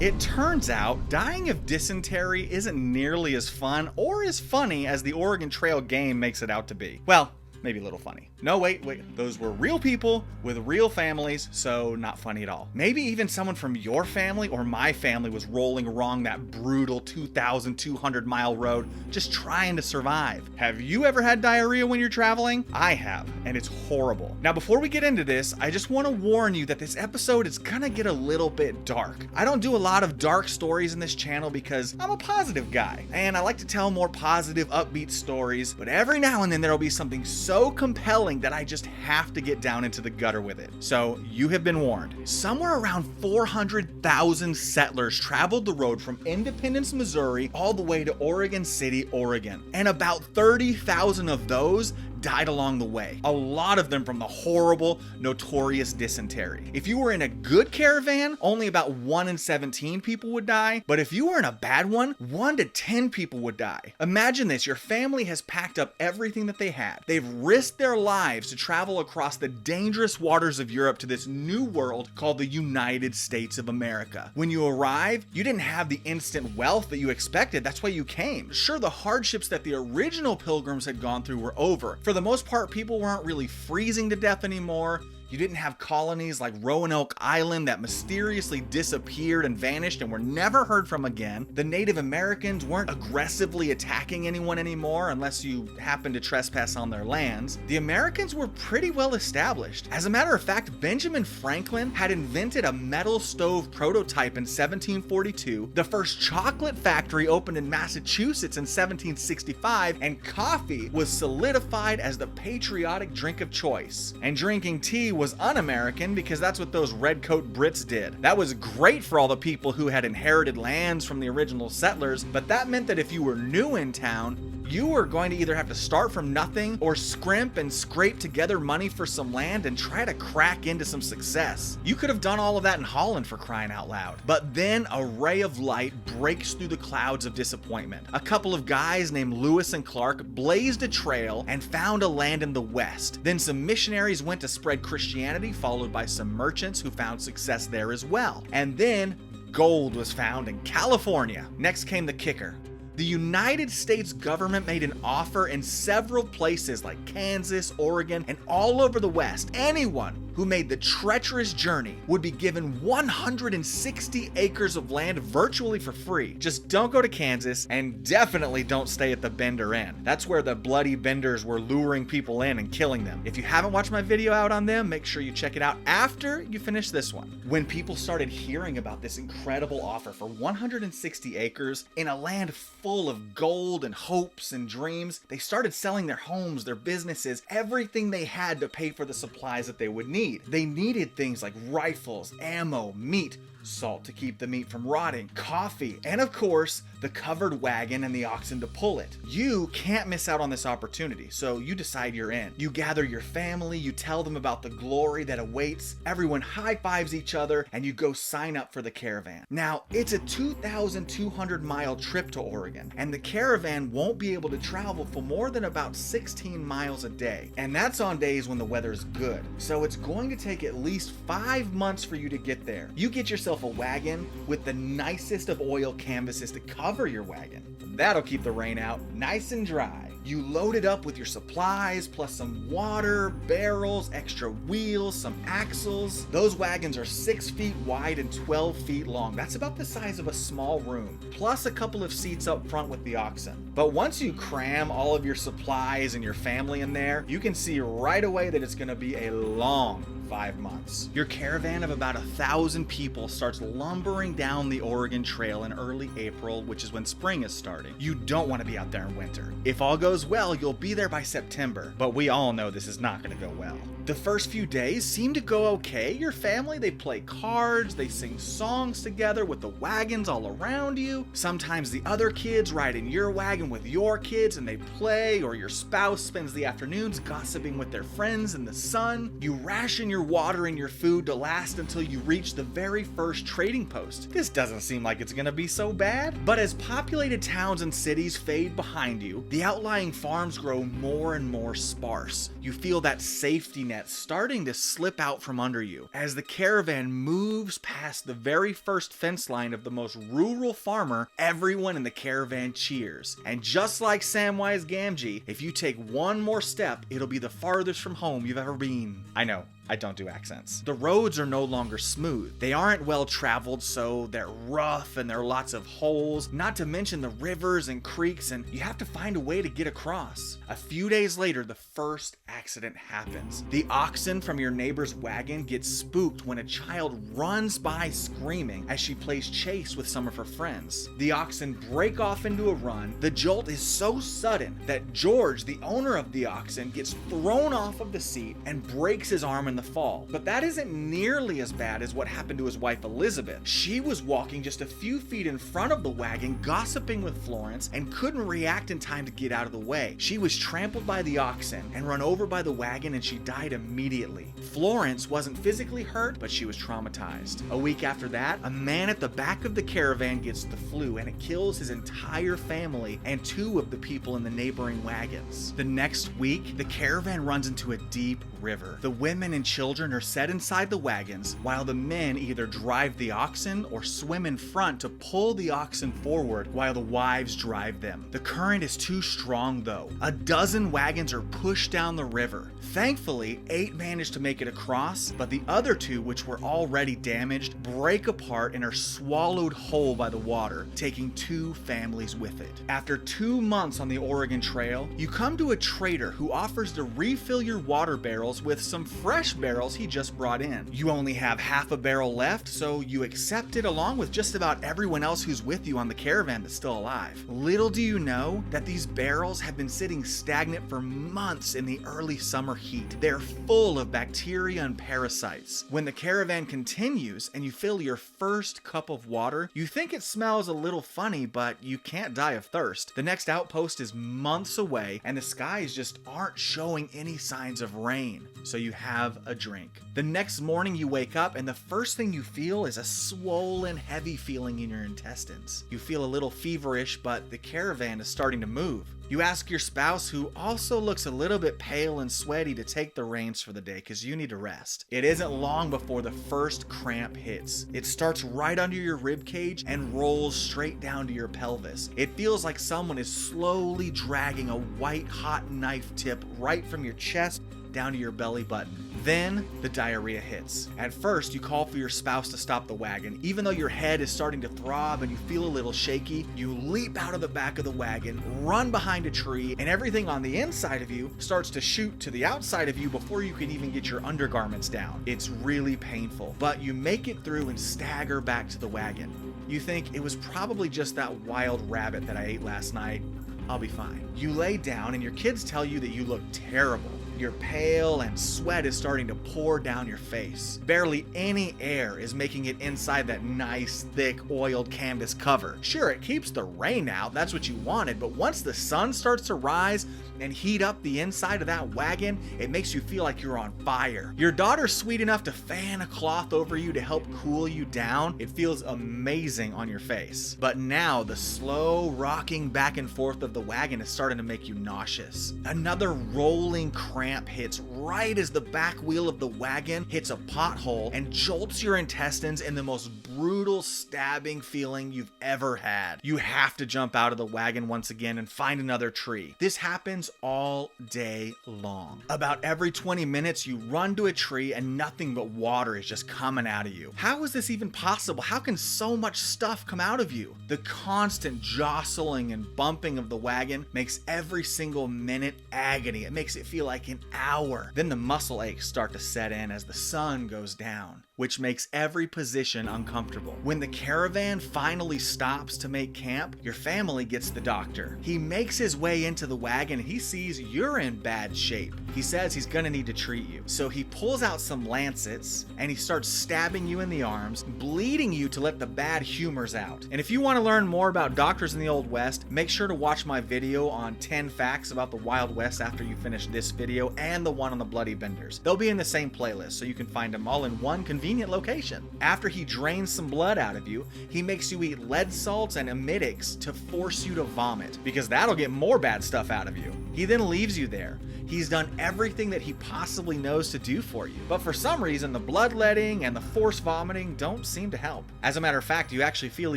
It turns out, dying of dysentery isn't nearly as fun or as funny as the Oregon Trail game makes it out to be. Well, maybe a little funny. No, wait, those were real people with real families, so not funny at all. Maybe even someone from your family or my family was rolling along that brutal 2,200 mile road just trying to survive. Have you ever had diarrhea when you're traveling? I have, and it's horrible. Now, before we get into this, I just want to warn you that this episode is gonna get a little bit dark. I don't do a lot of dark stories in this channel because I'm a positive guy, and I like to tell more positive, upbeat stories, but every now and then there'll be something so compelling that I just have to get down into the gutter with it. So you have been warned. Somewhere around 400,000 settlers traveled the road from Independence, Missouri, all the way to Oregon City, Oregon. And about 30,000 of those died along the way. A lot of them from the horrible, notorious dysentery. If you were in a good caravan, only about 1 in 17 people would die. But if you were in a bad one, 1 to 10 people would die. Imagine this, your family has packed up everything that they had. They've risked their lives to travel across the dangerous waters of Europe to this new world called the United States of America. When you arrive, you didn't have the instant wealth that you expected. That's why you came. Sure, the hardships that the original pilgrims had gone through were over. For the most part, people weren't really freezing to death anymore. You didn't have colonies like Roanoke Island that mysteriously disappeared and vanished and were never heard from again. The Native Americans weren't aggressively attacking anyone anymore unless you happened to trespass on their lands. The Americans were pretty well established. As a matter of fact, Benjamin Franklin had invented a metal stove prototype in 1742. The first chocolate factory opened in Massachusetts in 1765, and coffee was solidified as the patriotic drink of choice. And drinking tea was un-American because that's what those redcoat Brits did. That was great for all the people who had inherited lands from the original settlers, but that meant that if you were new in town, you were going to either have to start from nothing or scrimp and scrape together money for some land and try to crack into some success. You could have done all of that in Holland, for crying out loud. But then a ray of light breaks through the clouds of disappointment. A couple of guys named Lewis and Clark blazed a trail and found a land in the west. Then some missionaries went to spread Christianity, followed by some merchants who found success there as well. And then gold was found in California. Next came the kicker. The United States government made an offer in several places like Kansas, Oregon, and all over the West. Anyone who made the treacherous journey would be given 160 acres of land virtually for free. Just don't go to Kansas, and definitely don't stay at the Bender Inn. That's where the bloody Benders were luring people in and killing them. If you haven't watched my video out on them, make sure you check it out after you finish this one. When people started hearing about this incredible offer for 160 acres in a land full of gold and hopes and dreams, they started selling their homes, their businesses, everything they had to pay for the supplies that they would need. They needed things like rifles, ammo, meat, salt to keep the meat from rotting, coffee, and of course, the covered wagon and the oxen to pull it. You can't miss out on this opportunity, so you decide you're in. You gather your family, you tell them about the glory that awaits, everyone high-fives each other, and you go sign up for the caravan. Now, it's a 2,200 mile trip to Oregon, and the caravan won't be able to travel for more than about 16 miles a day, and that's on days when the weather's good. So it's going to take at least 5 months for you to get there. You get yourself a wagon with the nicest of oil canvases to cover your wagon. That'll keep the rain out nice and dry. You load it up with your supplies, plus some water, barrels, extra wheels, some axles. Those wagons are 6 feet wide and 12 feet long. That's about the size of a small room, plus a couple of seats up front with the oxen. But once you cram all of your supplies and your family in there, you can see right away that it's going to be a long 5 months. Your caravan of about 1,000 people starts lumbering down the Oregon Trail in early April, which is when spring is starting. You don't want to be out there in winter. If all goes well, you'll be there by September, but we all know this is not going to go well. The first few days seem to go okay. Your family, they play cards, they sing songs together with the wagons all around you. Sometimes the other kids ride in your wagon with your kids and they play, or your spouse spends the afternoons gossiping with their friends in the sun. You ration your water and your food to last until you reach the very first trading post. This doesn't seem like it's gonna be so bad. But as populated towns and cities fade behind you, the outlying farms grow more and more sparse. You feel that safety net net starting to slip out from under you. As the caravan moves past the very first fence line of the most rural farmer, everyone in the caravan cheers. And just like Samwise Gamgee, if you take one more step, it'll be the farthest from home you've ever been. I know, I don't do accents. The roads are no longer smooth. They aren't well traveled, so they're rough and there are lots of holes, not to mention the rivers and creeks, and you have to find a way to get across. A few days later, the first accident happens. The oxen from your neighbor's wagon get spooked when a child runs by screaming as she plays chase with some of her friends. The oxen break off into a run. The jolt is so sudden that George, the owner of the oxen, gets thrown off of the seat and breaks his arm in the fall. But that isn't nearly as bad as what happened to his wife Elizabeth. She was walking just a few feet in front of the wagon, gossiping with Florence, and couldn't react in time to get out of the way. She was trampled by the oxen and run over by the wagon, and she died immediately. Florence wasn't physically hurt, but she was traumatized. A week after that, a man at the back of the caravan gets the flu, and it kills his entire family and 2 of the people in the neighboring wagons. The next week, the caravan runs into a deep river. The women and children are set inside the wagons, while the men either drive the oxen or swim in front to pull the oxen forward while the wives drive them. The current is too strong though. A dozen wagons are pushed down the river. Thankfully, 8 manage to make it across, but the other 2, which were already damaged, break apart and are swallowed whole by the water, taking 2 families with it. After 2 months on the Oregon Trail, you come to a trader who offers to refill your water barrels with some fresh barrels he just brought in. You only have half a barrel left, so you accept it along with just about everyone else who's with you on the caravan that's still alive. Little do you know that these barrels have been sitting stagnant for months in the early summer heat. They're full of bacteria and parasites. When the caravan continues and you fill your first cup of water, you think it smells a little funny, but you can't die of thirst. The next outpost is months away and the skies just aren't showing any signs of rain. So you have a drink. The next morning you wake up and the first thing you feel is a swollen, heavy feeling in your intestines. You feel a little feverish, but the caravan is starting to move. You ask your spouse, who also looks a little bit pale and sweaty, to take the reins for the day because you need to rest. It isn't long before the first cramp hits. It starts right under your rib cage and rolls straight down to your pelvis. It feels like someone is slowly dragging a white hot knife tip right from your chest down to your belly button. Then the diarrhea hits. At first, you call for your spouse to stop the wagon. Even though your head is starting to throb and you feel a little shaky, you leap out of the back of the wagon, run behind a tree, and everything on the inside of you starts to shoot to the outside of you before you can even get your undergarments down. It's really painful, but you make it through and stagger back to the wagon. You think, it was probably just that wild rabbit that I ate last night. I'll be fine. You lay down and your kids tell you that you look terrible. You're pale and sweat is starting to pour down your face. Barely any air is making it inside that nice, thick, oiled canvas cover. Sure, it keeps the rain out, that's what you wanted, but once the sun starts to rise and heat up the inside of that wagon, it makes you feel like you're on fire. Your daughter's sweet enough to fan a cloth over you to help cool you down. It feels amazing on your face. But now the slow rocking back and forth of the wagon is starting to make you nauseous. Another rolling cramp hits right as the back wheel of the wagon hits a pothole and jolts your intestines in the most brutal stabbing feeling you've ever had. You have to jump out of the wagon once again and find another tree. This happens all day long. About every 20 minutes you run to a tree and nothing but water is just coming out of you. How is this even possible? How can so much stuff come out of you? The constant jostling and bumping of the wagon makes every single minute agony. It makes it feel like an hour. Then the muscle aches start to set in as the sun goes down, which makes every position uncomfortable. When the caravan finally stops to make camp, your family gets the doctor. He makes his way into the wagon and he sees you're in bad shape. He says he's gonna need to treat you. So he pulls out some lancets and he starts stabbing you in the arms, bleeding you to let the bad humors out. And if you want to learn more about doctors in the Old West, make sure to watch my video on 10 facts about the Wild West after you finish this video and the one on the Bloody Benders. They'll be in the same playlist, so you can find them all in one convenient convenient location. After he drains some blood out of you, he makes you eat lead salts and emetics to force you to vomit, because that'll get more bad stuff out of you. He then leaves you there. He's done everything that he possibly knows to do for you. But for some reason, the bloodletting and the forced vomiting don't seem to help. As a matter of fact, you actually feel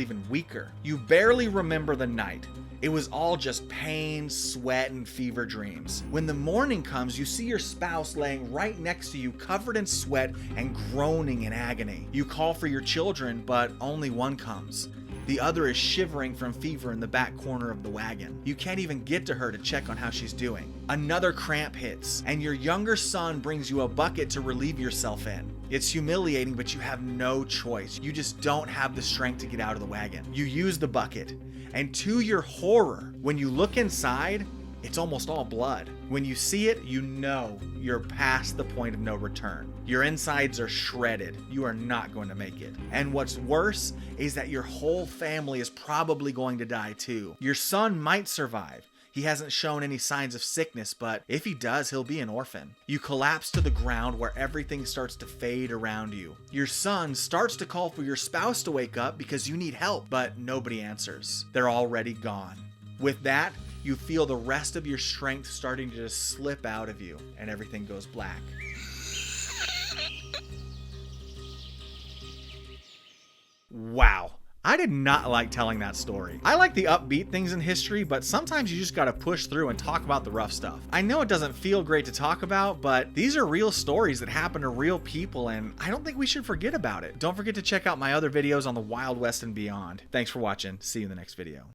even weaker. You barely remember the night. It was all just pain, sweat, and fever dreams. When the morning comes, you see your spouse laying right next to you, covered in sweat and groaning in agony. You call for your children, but only one comes. The other is shivering from fever in the back corner of the wagon. You can't even get to her to check on how she's doing. Another cramp hits, and your younger son brings you a bucket to relieve yourself in. It's humiliating, but you have no choice. You just don't have the strength to get out of the wagon. You use the bucket, and to your horror, when you look inside, it's almost all blood. When you see it, you know you're past the point of no return. Your insides are shredded. You are not going to make it. And what's worse is that your whole family is probably going to die too. Your son might survive. He hasn't shown any signs of sickness, but if he does, he'll be an orphan. You collapse to the ground where everything starts to fade around you. Your son starts to call for your spouse to wake up because you need help, but nobody answers. They're already gone. With that, you feel the rest of your strength starting to just slip out of you, and everything goes black. Wow. I did not like telling that story. I like the upbeat things in history, but sometimes you just gotta push through and talk about the rough stuff. I know it doesn't feel great to talk about, but these are real stories that happen to real people, and I don't think we should forget about it. Don't forget to check out my other videos on the Wild West and beyond. Thanks for watching. See you in the next video.